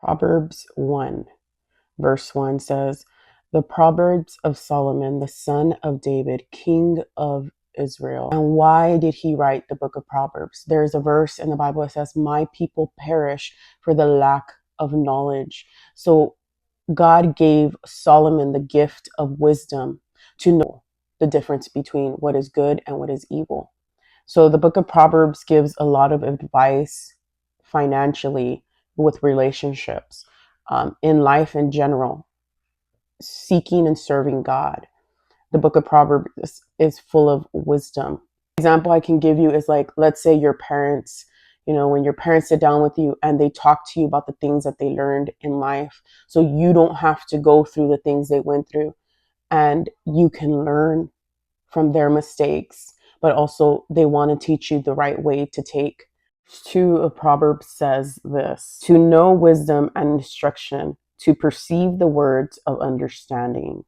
Proverbs 1, verse 1 says, "The Proverbs of Solomon, the son of David, king of Israel." And why did he write the book of Proverbs? There's a verse in the Bible that says, "My people perish for the lack of knowledge." So God gave Solomon the gift of wisdom to know the difference between what is good and what is evil. So the book of Proverbs gives a lot of advice financially, with relationships, in life in general, seeking and serving God. The book of Proverbs is full of wisdom. Example I can give you is, like, let's say your parents, when your parents sit down with you and they talk to you about the things that they learned in life, so you don't have to go through the things they went through, and you can learn from their mistakes, but also they want to teach you the right way to take. 2 of Proverbs says this: "To know wisdom and instruction, to perceive the words of understanding."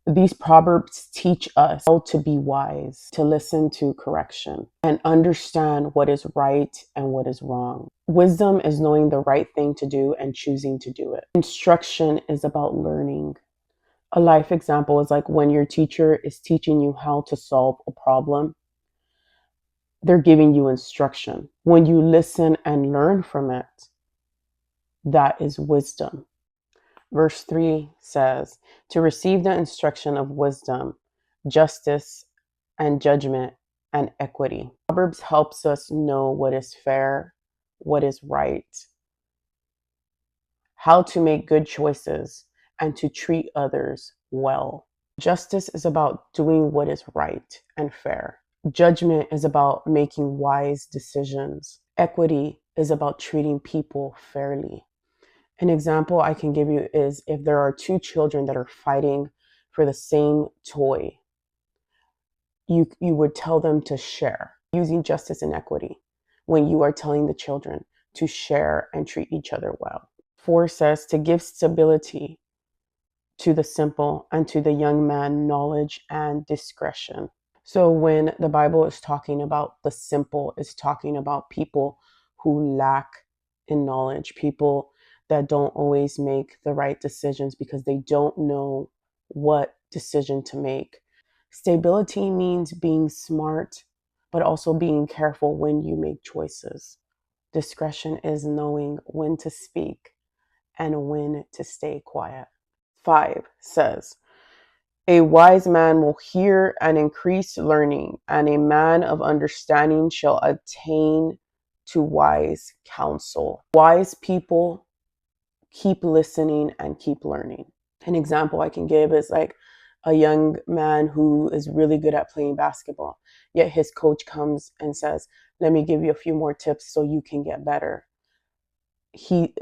These proverbs teach us how to be wise, to listen to correction, and understand what is right and what is wrong. Wisdom is knowing the right thing to do and choosing to do it. Instruction is about learning. A life example is like when your teacher is teaching you how to solve a problem, they're giving you instruction. When you listen and learn from it, that is wisdom. Verse 3 says, "To receive the instruction of wisdom, justice, and judgment, and equity." Proverbs helps us know what is fair, what is right, how to make good choices, and to treat others well. Justice is about doing what is right and fair. Judgment is about making wise decisions. Equity is about treating people fairly. An example I can give you is if there are two children that are fighting for the same toy, you would tell them to share, using justice and equity when you are telling the children to share and treat each other well. 4 says, "To give stability to the simple, and to the young man knowledge and discretion." So when the Bible is talking about the simple, it's talking about people who lack in knowledge, people that don't always make the right decisions because they don't know what decision to make. Stability means being smart, but also being careful when you make choices. Discretion is knowing when to speak and when to stay quiet. 5 says, "A wise man will hear and increase learning, and a man of understanding shall attain to wise counsel." Wise people keep listening and keep learning. An example I can give is like a young man who is really good at playing basketball, yet his coach comes and says, "Let me give you a few more tips so you can get better."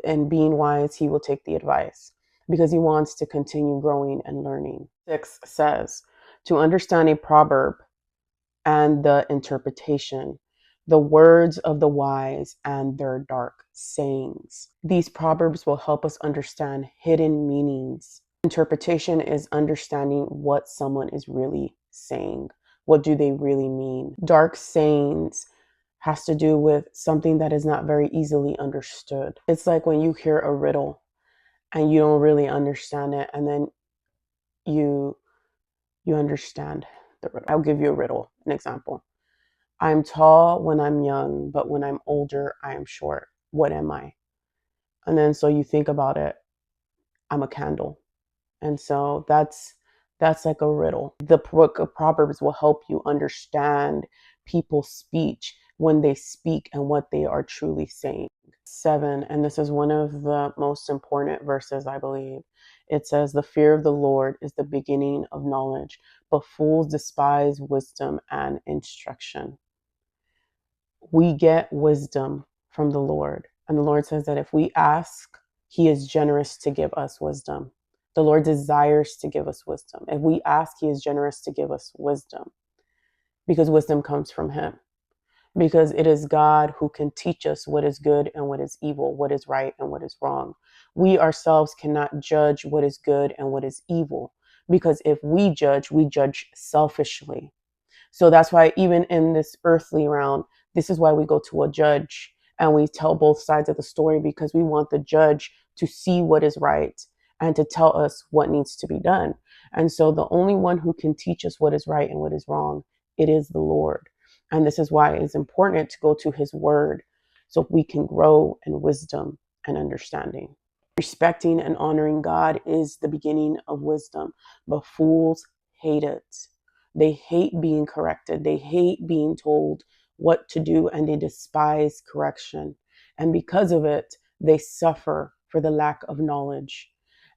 And being wise, he will take the advice because he wants to continue growing and learning. 6 says, "To understand a proverb and the interpretation, the words of the wise and their dark sayings." These proverbs will help us understand hidden meanings. Interpretation is understanding what someone is really saying. What do they really mean? Dark sayings has to do with something that is not very easily understood. It's like when you hear a riddle and you don't really understand it, and then you understand the riddle. I'll give you a riddle, an example. "I'm tall when I'm young, but when I'm older, I am short. What am I?" And then so you think about it, I'm a candle. And so that's like a riddle. The book of Proverbs will help you understand people's speech when they speak and what they are truly saying. 7, and this is one of the most important verses, I believe. It says, "The fear of the Lord is the beginning of knowledge, but fools despise wisdom and instruction." We get wisdom from the Lord. And the Lord says that if we ask, He is generous to give us wisdom. The Lord desires to give us wisdom. If we ask, He is generous to give us wisdom because wisdom comes from Him. Because it is God who can teach us what is good and what is evil, what is right and what is wrong. We ourselves cannot judge what is good and what is evil, because if we judge selfishly. So that's why even in this earthly realm, this is why we go to a judge, And we tell both sides of the story because we want the judge to see what is right and to tell us what needs to be done. And so the only one who can teach us what is right and what is wrong, it is the Lord. And this is why it's important to go to his word so we can grow in wisdom and understanding. Respecting and honoring God is the beginning of wisdom, but fools hate it. They hate being corrected. They hate being told what to do, and they despise correction. And because of it, they suffer for the lack of knowledge.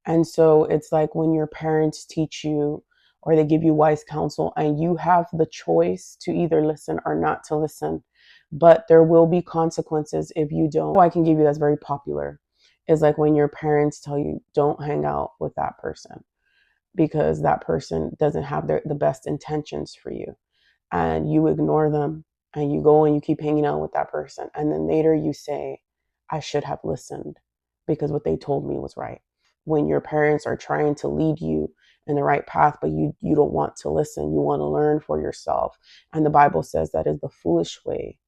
And so it's like when your parents teach you or they give you wise counsel, and you have the choice to either listen or not to listen. But there will be consequences if you don't. I can give you that's very popular is like when your parents tell you, don't hang out with that person because that person doesn't have the best intentions for you. And you ignore them and you go and you keep hanging out with that person. And then later you say, I should have listened because what they told me was right. When your parents are trying to lead you in the right path, but you don't want to listen, you want to learn for yourself. And the Bible says that is the foolish way